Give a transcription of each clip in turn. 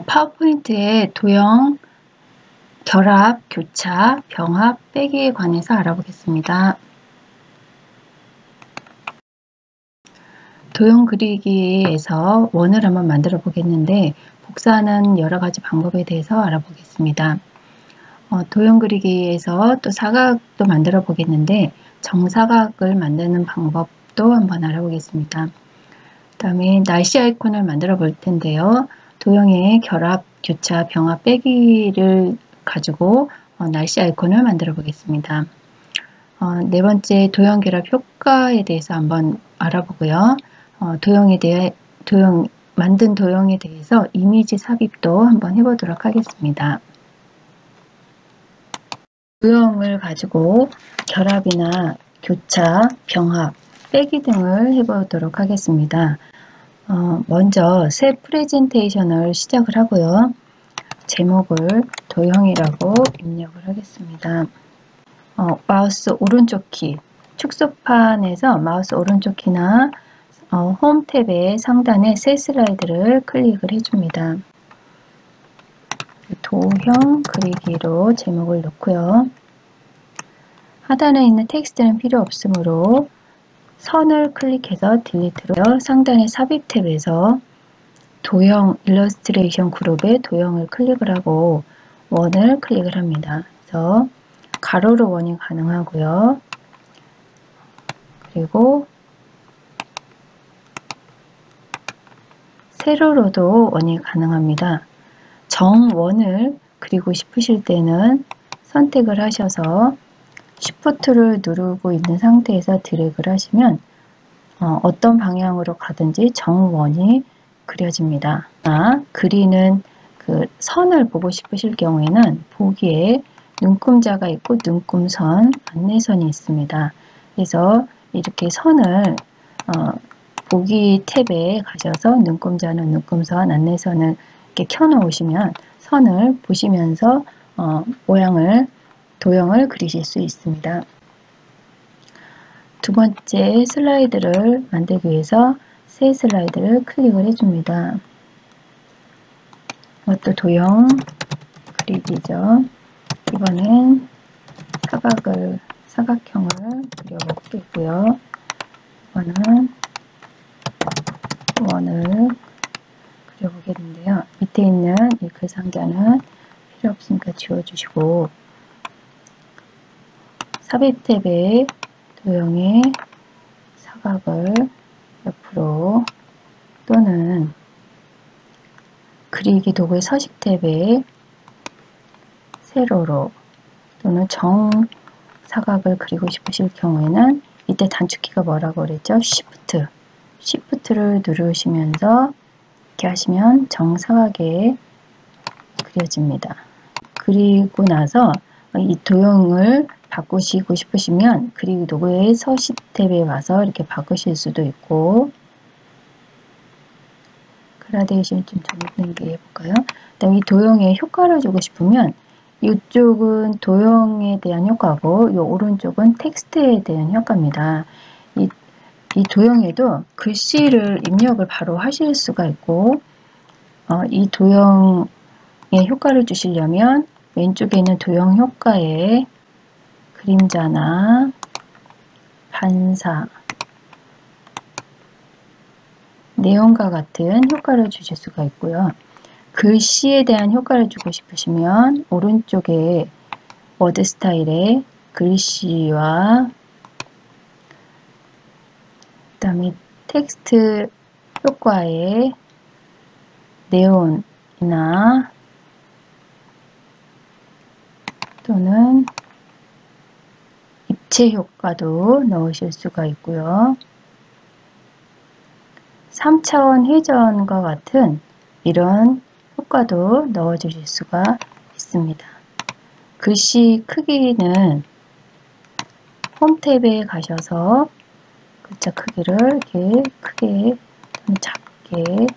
파워포인트의 도형, 결합, 교차, 병합, 빼기에 관해서 알아보겠습니다. 도형 그리기에서 원을 한번 만들어 보겠는데 복사하는 여러 가지 방법에 대해서 알아보겠습니다. 도형 그리기에서 또 사각도 만들어 보겠는데 정사각을 만드는 방법도 한번 알아보겠습니다. 그 다음에 날씨 아이콘을 만들어 볼 텐데요. 도형의 결합, 교차, 병합, 빼기를 가지고 날씨 아이콘을 만들어 보겠습니다. 네 번째 도형 결합 효과에 대해서 한번 알아보고요. 만든 도형에 대해서 이미지 삽입도 한번 해보도록 하겠습니다. 도형을 가지고 결합이나 교차, 병합, 빼기 등을 해보도록 하겠습니다. 먼저 새 프레젠테이션을 시작을 하고요. 제목을 도형이라고 입력을 하겠습니다. 마우스 오른쪽 키, 축소판에서 마우스 오른쪽 키나 홈 탭의 상단에 새 슬라이드를 클릭을 해줍니다. 도형 그리기로 제목을 넣고요. 하단에 있는 텍스트는 필요 없으므로 선을 클릭해서 딜리트로요. 상단의 삽입 탭에서 도형 일러스트레이션 그룹의 도형을 클릭을 하고 원을 클릭을 합니다. 그래서 가로로 원이 가능하고요. 그리고 세로로도 원이 가능합니다. 정원을 그리고 싶으실 때는 선택을 하셔서 Shift를 누르고 있는 상태에서 드래그를 하시면 어떤 방향으로 가든지 정원이 그려집니다. 그리는 그 선을 보고 싶으실 경우에는 보기에 눈금자가 있고 눈금선, 안내선이 있습니다. 그래서 이렇게 선을 보기 탭에 가셔서 눈금자는 눈금선, 안내선을 이렇게 켜놓으시면 선을 보시면서 도형을 그리실 수 있습니다. 두 번째 슬라이드를 만들기 위해서 새 슬라이드를 클릭을 해줍니다. 이것도 도형 그리기죠. 이번엔 사각형을 그려보겠고요. 이번은 원을 그려보겠는데요. 밑에 있는 이 글상자는 필요 없으니까 지워주시고 삽입 탭에 도형의 사각을 옆으로 또는 그리기 도구의 서식 탭에 세로로 또는 정사각을 그리고 싶으실 경우에는 이때 단축키가 뭐라고 그랬죠? Shift를 누르시면서 이렇게 하시면 정사각에 그려집니다. 그리고 나서 이 도형을 바꾸시고 싶으시면 그리기 도구의 서식 탭에 와서 이렇게 바꾸실 수도 있고 그라데이션 좀 정리해 볼까요? 그다음에 이 도형에 효과를 주고 싶으면 이쪽은 도형에 대한 효과고 이 오른쪽은 텍스트에 대한 효과입니다. 이 도형에도 글씨를 입력을 바로 하실 수가 있고 이 도형에 효과를 주시려면 왼쪽에 있는 도형 효과에 그림자나 반사, 내용과 같은 효과를 주실 수가 있고요. 글씨에 대한 효과를 주고 싶으시면 오른쪽에 워드 스타일에 글씨와 그다음에 텍스트 효과에 네온이나 또는 입체 효과도 넣으실 수가 있고요. 3차원 회전과 같은 이런 효과도 넣어 주실 수가 있습니다. 글씨 크기는 홈 탭에 가셔서 글자 크기를 이렇게 크게 또는 작게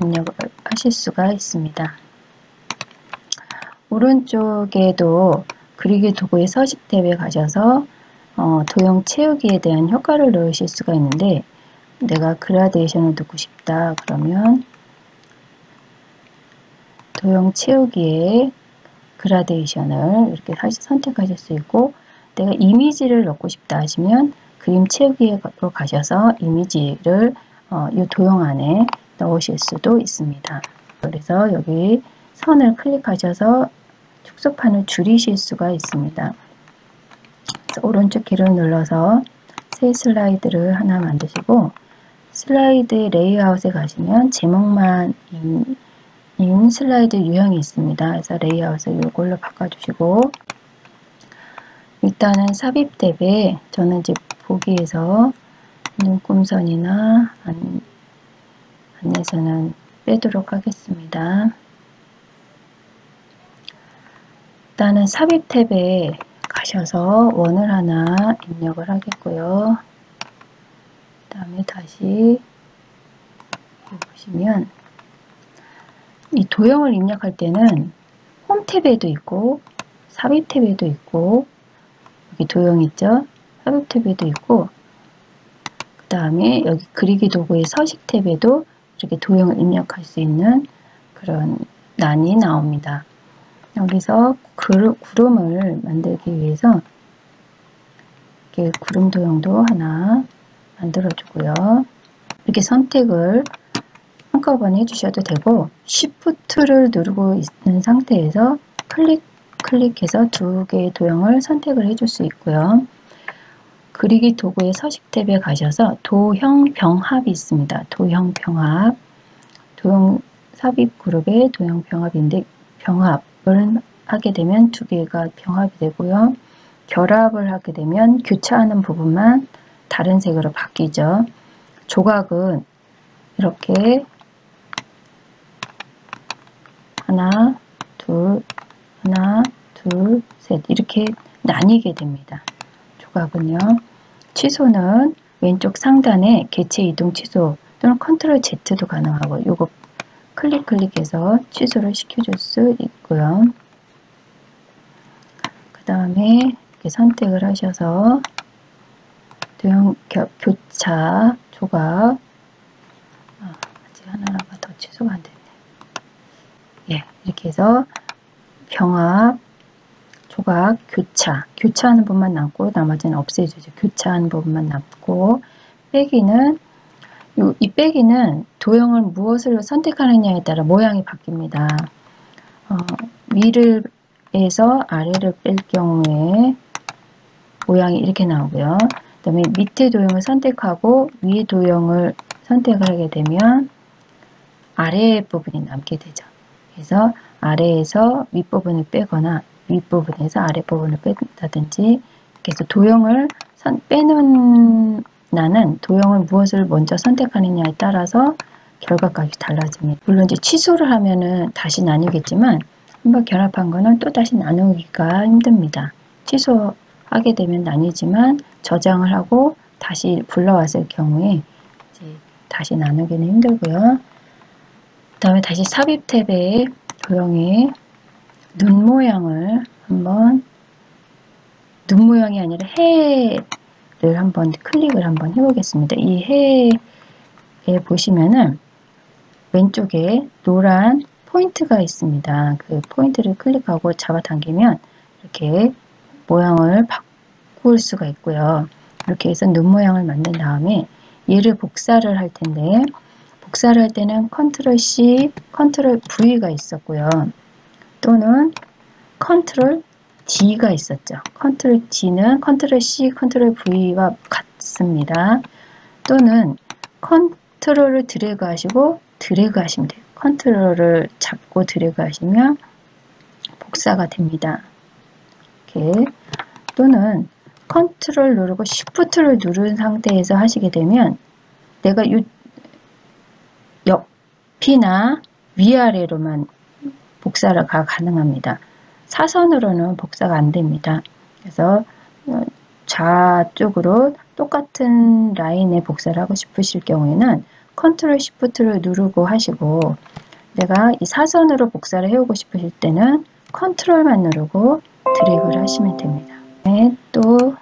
입력을 하실 수가 있습니다. 오른쪽에도 그리기 도구의 서식 탭에 가셔서 도형 채우기에 대한 효과를 넣으실 수가 있는데 내가 그라데이션을 넣고 싶다 그러면 도형 채우기에 그라데이션을 이렇게 선택하실 수 있고, 내가 이미지를 넣고 싶다 하시면 그림 채우기로 가셔서 이미지를 이 도형 안에 넣으실 수도 있습니다. 그래서 여기 선을 클릭하셔서 축소판을 줄이실 수가 있습니다. 그래서 오른쪽 키를 눌러서 새 슬라이드를 하나 만드시고, 슬라이드 레이아웃에 가시면 제목만 인 슬라이드 유형이 있습니다. 그래서 레이아웃을 이걸로 바꿔주시고, 일단은 삽입 탭에 저는 이제 보기에서 눈금선이나 안내선은 빼도록 하겠습니다. 일단은 삽입 탭에 가셔서 원을 하나 입력을 하겠고요. 그 다음에 다시 보시면 이 도형을 입력할 때는 홈 탭에도 있고 삽입 탭에도 있고, 여기 도형 있죠? 삽입 탭에도 있고, 그 다음에 여기 그리기 도구의 서식 탭에도 이렇게 도형을 입력할 수 있는 그런 란이 나옵니다. 여기서 구름을 만들기 위해서 이렇게 구름 도형도 하나 만들어 주고요. 이렇게 선택을 한꺼번에 해주셔도 되고, Shift를 누르고 있는 상태에서 클릭해서 두 개의 도형을 선택을 해줄 수 있고요. 그리기 도구의 서식 탭에 가셔서 도형 병합이 있습니다. 도형 병합, 도형 삽입 그룹의 도형 병합인데, 병합을 하게 되면 두 개가 병합이 되고요. 결합을 하게 되면 교차하는 부분만 다른 색으로 바뀌죠. 조각은 이렇게 하나, 둘, 셋 이렇게 나뉘게 됩니다. 조각은요. 취소는 왼쪽 상단에 개체 이동 취소 또는 컨트롤 Z도 가능하고, 요거 클릭해서 취소를 시켜줄 수 있고요. 그 다음에 이렇게 선택을 하셔서 도형 교차 조각, 아직 하나가 더 취소가 안 됐네. 예, 이렇게 해서 병합, 조각, 교차하는 부분만 남고 나머지는 없애주죠. 교차하는 부분만 남고, 빼기는 이 빼기는 도형을 무엇을 선택하느냐에 따라 모양이 바뀝니다. 위를 해서 아래를 뺄 경우에 모양이 이렇게 나오고요. 그 다음에 밑에 도형을 선택하고 위에 도형을 선택을 하게 되면 아래 부분이 남게 되죠. 그래서 아래에서 윗부분을 빼거나 윗부분에서 아랫부분을 뺀다든지, 그래서 도형을 빼는 나는 도형을 무엇을 먼저 선택하느냐에 따라서 결과값이 달라집니다. 물론 이제 취소를 하면은 다시 나뉘겠지만, 한번 결합한 거는 또 다시 나누기가 힘듭니다. 취소하게 되면 나뉘지만, 저장을 하고 다시 불러왔을 경우에 이제 다시 나누기는 힘들고요. 그 다음에 다시 삽입 탭에 도형의 눈 모양을 한번, 눈 모양이 아니라 해를 한번 클릭을 한번 해보겠습니다. 이 해에 보시면은 왼쪽에 노란 포인트가 있습니다. 그 포인트를 클릭하고 잡아당기면 이렇게 모양을 바꿀 수가 있고요. 이렇게 해서 눈 모양을 만든 다음에 얘를 복사를 할 텐데, 복사를 할 때는 컨트롤 C, 컨트롤 V가 있었고요. 또는 컨트롤 D가 있었죠. 컨트롤 D는 컨트롤 C, 컨트롤 V와 같습니다. 또는 컨트롤을 드래그 하시고 드래그 하시면 돼요. 컨트롤을 잡고 드래그 하시면 복사가 됩니다. 이렇게. 또는 컨트롤 누르고 쉬프트를 누른 상태에서 하시게 되면 내가 옆이나 위아래로만 복사가 가능합니다. 사선으로는 복사가 안 됩니다. 그래서 좌쪽으로 똑같은 라인에 복사를 하고 싶으실 경우에는 컨트롤 쉬프트를 누르고 하시고, 내가 이 사선으로 복사를 해오고 싶으실 때는 컨트롤만 누르고 드래그를 하시면 됩니다. 네, 또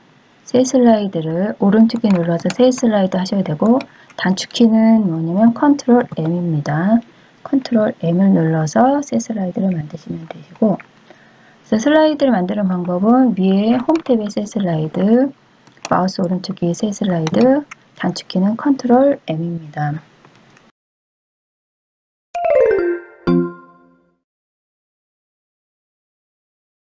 새 슬라이드를 오른쪽에 눌러서 새 슬라이드 하셔야 되고, 단축키는 뭐냐면 컨트롤 M입니다. 컨트롤 M을 눌러서 새 슬라이드를 만드시면 되시고, 그래서 슬라이드를 만드는 방법은 위에 홈 탭에 새 슬라이드, 마우스 오른쪽 위에 새 슬라이드, 단축키는 컨트롤 M입니다.